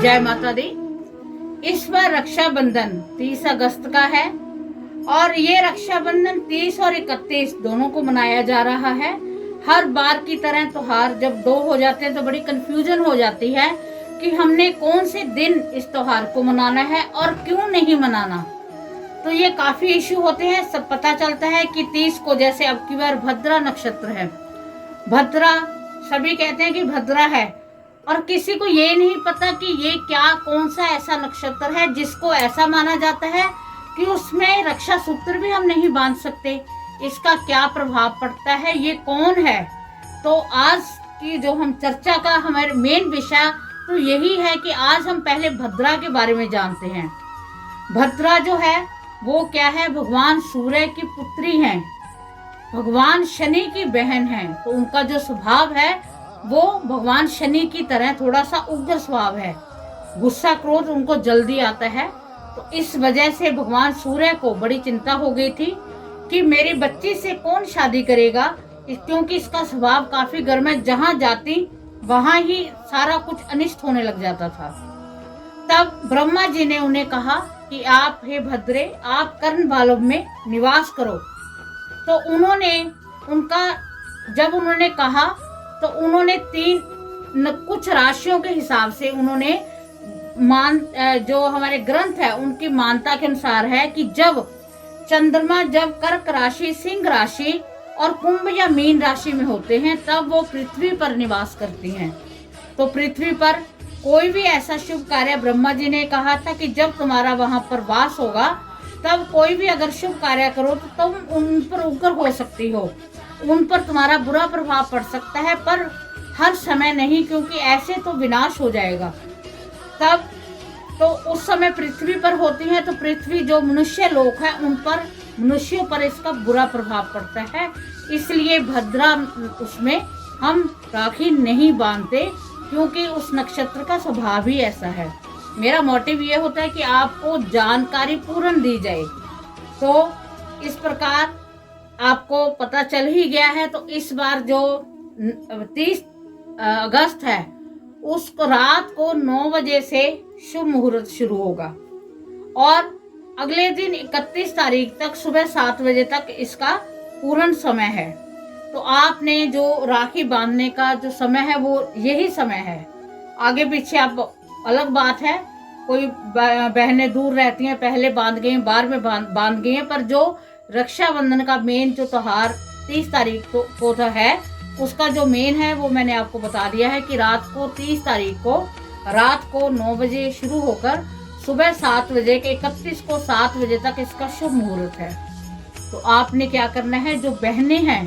जय माता दी। इस बार रक्षाबंधन 30 अगस्त का है और ये रक्षाबंधन 30 और 31 दोनों को मनाया जा रहा है। हर बार की तरह त्योहार जब दो हो जाते हैं तो बड़ी कंफ्यूजन हो जाती है कि हमने कौन से दिन इस त्योहार को मनाना है और क्यों नहीं मनाना। तो ये काफी इश्यू होते हैं। सब पता चलता है कि 30 को, जैसे अब की बार भद्रा नक्षत्र है, भद्रा सभी कहते हैं कि भद्रा है, और किसी को ये नहीं पता कि ये क्या कौन सा ऐसा नक्षत्र है जिसको ऐसा माना जाता है कि उसमें रक्षा सूत्र भी हम नहीं बांध सकते। इसका क्या प्रभाव पड़ता है, ये कौन है। तो आज की जो हम चर्चा का हमारे मेन विषय तो यही है कि आज हम पहले भद्रा के बारे में जानते हैं। भद्रा जो है वो क्या है, भगवान सूर्य की पुत्री हैं, भगवान शनि की बहन है। तो उनका जो स्वभाव है वो भगवान शनि की तरह थोड़ा सा उग्र स्वभाव है, गुस्सा क्रोध उनको जल्दी आता है। तो इस वजह से भगवान सूर्य को बड़ी चिंता हो गई थी कि मेरी बच्ची से कौन शादी करेगा, क्योंकि इसका स्वभाव काफी गर्म है, जहां जाती वहां ही सारा कुछ अनिष्ट होने लग जाता था। तब ब्रह्मा जी ने उन्हें कहा कि आप हे भद्रे, आप कर्ण बालों में निवास करो। तो उन्होंने जब उन्होंने कहा तो उन्होंने कुछ राशियों के हिसाब से उन्होंने जो हमारे ग्रंथ है उनकी मान्यता के अनुसार है कि जब चंद्रमा जब कर्क राशि, सिंह राशि और कुंभ या मीन राशि में होते हैं तब वो पृथ्वी पर निवास करती हैं। तो पृथ्वी पर कोई भी ऐसा शुभ कार्य, ब्रह्मा जी ने कहा था कि जब तुम्हारा वहां पर वास होगा तब कोई भी अगर शुभ कार्य करो तो तुम उन पर उग्र हो सकती हो, उन पर तुम्हारा बुरा प्रभाव पड़ सकता है, पर हर समय नहीं, क्योंकि ऐसे तो विनाश हो जाएगा। तब तो उस समय पृथ्वी पर होती है, तो पृथ्वी जो मनुष्य लोक है उन पर, मनुष्यों पर इसका बुरा प्रभाव पड़ता है। इसलिए भद्रा उसमें हम राखी नहीं बांधते, क्योंकि उस नक्षत्र का स्वभाव ही ऐसा है। मेरा मोटिव ये होता है कि आपको जानकारी पूर्ण दी जाए। तो इस प्रकार आपको पता चल ही गया है। तो इस बार जो 30 अगस्त है उसको रात को 9 बजे से शुभ मुहूर्त शुरू होगा और अगले दिन 31 तारीख तक सुबह 7 बजे तक इसका पूर्ण समय है। तो आपने जो राखी बांधने का जो समय है वो यही समय है। आगे पीछे आप अलग बात है, कोई बहनें दूर रहती हैं, पहले बांध गई, बाद में बांध गई हैं, पर जो रक्षाबंधन का मेन जो त्योहार 30 तारीख को तो है, उसका जो मेन है वो मैंने आपको बता दिया है कि रात को 30 तारीख को रात को 9 बजे शुरू होकर सुबह 7 बजे के 31 को 7 बजे तक इसका शुभ मुहूर्त है। तो आपने क्या करना है, जो बहनें हैं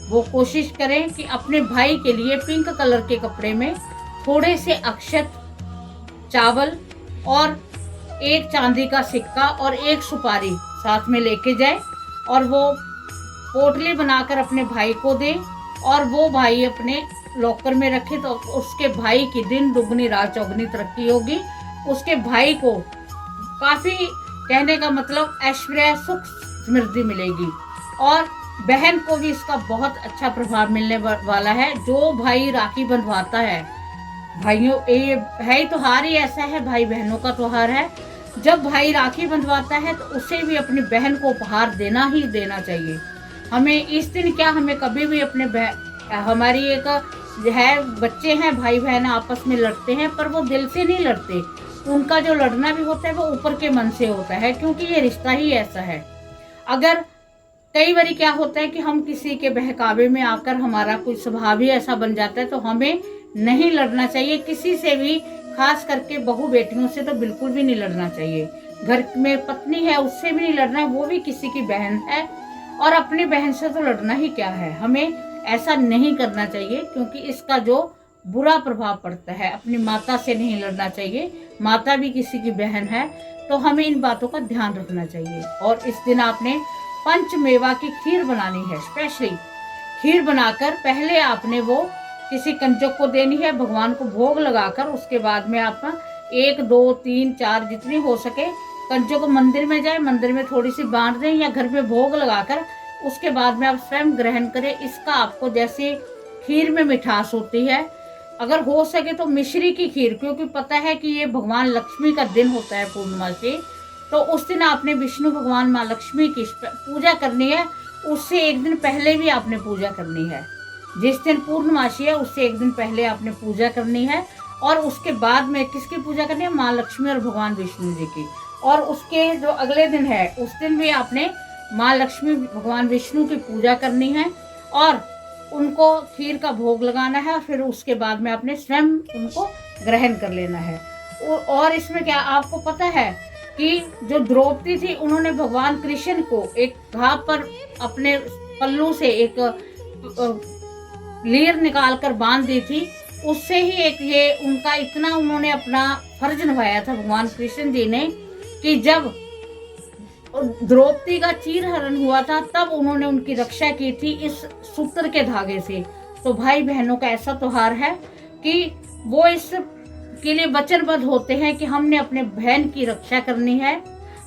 वो कोशिश करें कि अपने भाई के लिए पिंक कलर के कपड़े में थोड़े से अक्षत, चावल और एक चांदी का सिक्का और एक सुपारी साथ में लेके जाए और वो पोटली बनाकर अपने भाई को दे और वो भाई अपने लॉकर में रखे। तो उसके भाई की दिन दुगनी रात चौगनी तरक्की होगी। उसके भाई को काफी, कहने का मतलब ऐश्वर्य, सुख समृद्धि मिलेगी और बहन को भी इसका बहुत अच्छा प्रभाव मिलने वाला है। जो भाई राखी बंधवाता है, भाइयों, ये है त्योहार ही ऐसा है, भाई बहनों का त्योहार है। जब भाई राखी बंधवाता है तो उसे भी अपनी बहन को उपहार देना ही देना चाहिए। हमें इस दिन क्या, हमें कभी भी अपने हमारी एक है, बच्चे हैं, भाई बहन आपस में लड़ते हैं, पर वो दिल से नहीं लड़ते, उनका जो लड़ना भी होता है वो ऊपर के मन से होता है, क्योंकि ये रिश्ता ही ऐसा है। अगर कई बार क्या होता है कि हम किसी के बहकावे में आकर हमारा कोई स्वभाव ही ऐसा बन जाता है, तो हमें नहीं लड़ना चाहिए किसी से भी, खास करके बहू बेटियों से तो बिल्कुल भी नहीं लड़ना चाहिए। घर में पत्नी है उससे भी नहीं लड़ना है, वो भी किसी की बहन है, और अपनी बहन से तो लड़ना ही क्या है। हमें ऐसा नहीं करना चाहिए, क्योंकि इसका जो बुरा प्रभाव पड़ता है। अपनी माता से नहीं लड़ना चाहिए, माता भी किसी की बहन है, तो हमें इन बातों का ध्यान रखना चाहिए। और इस दिन आपने पंचमेवा की खीर बनानी है, स्पेशली खीर बनाकर पहले आपने वो किसी कंजक को देनी है, भगवान को भोग लगाकर उसके बाद में आप 1 2 3 4 जितनी हो सके कंजक मंदिर में जाए, मंदिर में थोड़ी सी बांट दें या घर में भोग लगाकर उसके बाद में आप स्वयं ग्रहण करें। इसका आपको, जैसे खीर में मिठास होती है, अगर हो सके तो मिश्री की खीर, क्योंकि पता है कि ये भगवान लक्ष्मी का दिन होता है पूर्णिमासी, तो उस दिन आपने विष्णु भगवान माँ लक्ष्मी की पूजा करनी है। उससे एक दिन पहले भी आपने पूजा करनी है। जिस दिन पूर्णमासी है उससे एक दिन पहले आपने पूजा करनी है, और उसके बाद में किसकी पूजा करनी है? माँ लक्ष्मी और भगवान विष्णु जी की। और उसके जो अगले दिन है उस दिन भी आपने माँ लक्ष्मी भगवान विष्णु की पूजा करनी है, और उनको खीर का भोग लगाना है, और फिर उसके बाद में आपने स्वयं उनको ग्रहण कर लेना है। और इसमें क्या आपको पता है कि जो द्रौपदी थी, उन्होंने भगवान कृष्ण को एक घाव पर अपने पल्लू से एक लीर निकाल कर बांध दी थी। उससे ही एक ये उनका इतना उन्होंने अपना फर्ज निभाया था भगवान कृष्ण जी ने, कि जब द्रौपदी का चीरहरण हुआ था तब उन्होंने उनकी रक्षा की थी इस सूत्र के धागे से। तो भाई बहनों का ऐसा त्योहार है कि वो इस के लिए वचनबद्ध होते हैं कि हमने अपने बहन की रक्षा करनी है,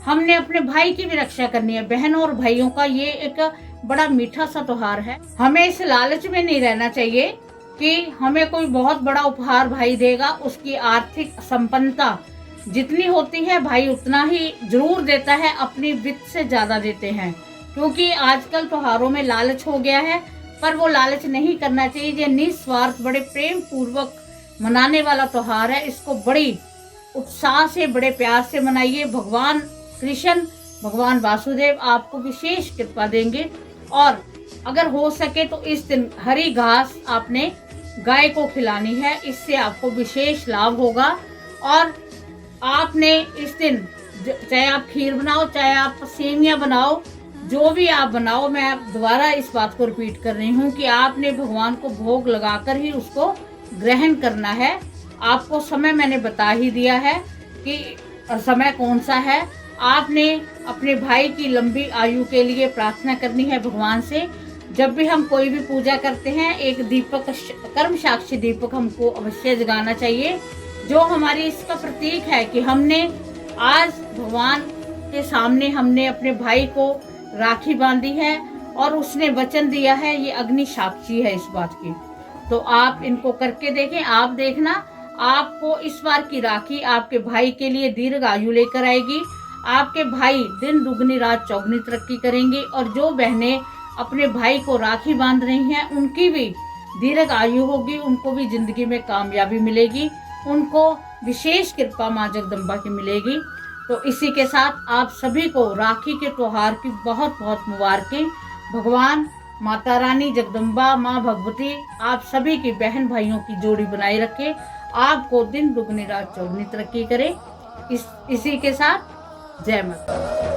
हमने अपने भाई की भी रक्षा करनी है। बहन और भाइयों का ये एक बड़ा मीठा सा त्योहार है। हमें इस लालच में नहीं रहना चाहिए कि हमें कोई बहुत बड़ा उपहार भाई देगा। उसकी आर्थिक संपन्नता जितनी होती है भाई उतना ही जरूर देता है, अपनी वित्त से ज्यादा देते हैं, क्योंकि आजकल त्योहारों में लालच हो गया है। पर वो लालच नहीं करना चाहिए। ये निस्वार्थ बड़े प्रेम पूर्वक मनाने वाला त्योहार है। इसको बड़ी उत्साह से बड़े प्यार से मनाइए। भगवान कृष्ण भगवान वासुदेव आपको विशेष कृपा देंगे। और अगर हो सके तो इस दिन हरी घास आपने गाय को खिलानी है, इससे आपको विशेष लाभ होगा। और आपने इस दिन चाहे आप खीर बनाओ, चाहे आप सेवियां बनाओ, जो भी आप बनाओ, मैं दोबारा इस बात को रिपीट कर रही हूँ कि आपने भगवान को भोग लगाकर ही उसको ग्रहण करना है। आपको समय मैंने बता ही दिया है कि समय कौन सा है। आपने अपने भाई की लंबी आयु के लिए प्रार्थना करनी है भगवान से। जब भी हम कोई भी पूजा करते हैं एक दीपक, कर्म साक्षी दीपक हमको अवश्य जगाना चाहिए, जो हमारी इसका प्रतीक है कि हमने आज भगवान के सामने हमने अपने भाई को राखी बांधी है और उसने वचन दिया है। ये अग्नि साक्षी है इस बात की। तो आप इनको करके देखें। आप देखना, आपको इस बार की राखी आपके भाई के लिए दीर्घ आयु लेकर आएगी। आपके भाई दिन दुगनी रात चौगनी तरक्की करेंगे, और जो बहनें अपने भाई को राखी बांध रही हैं उनकी भी दीर्घ आयु होगी, उनको भी जिंदगी में कामयाबी मिलेगी, उनको विशेष कृपा माँ जगदम्बा की मिलेगी। तो इसी के साथ आप सभी को राखी के त्योहार की बहुत बहुत मुबारकें। भगवान माता रानी जगदम्बा माँ भगवती आप सभी की बहन भाइयों की जोड़ी बनाए रखे, आपको दिन दुगनी रात चौगनी तरक्की करे। इसी के साथ जय माता।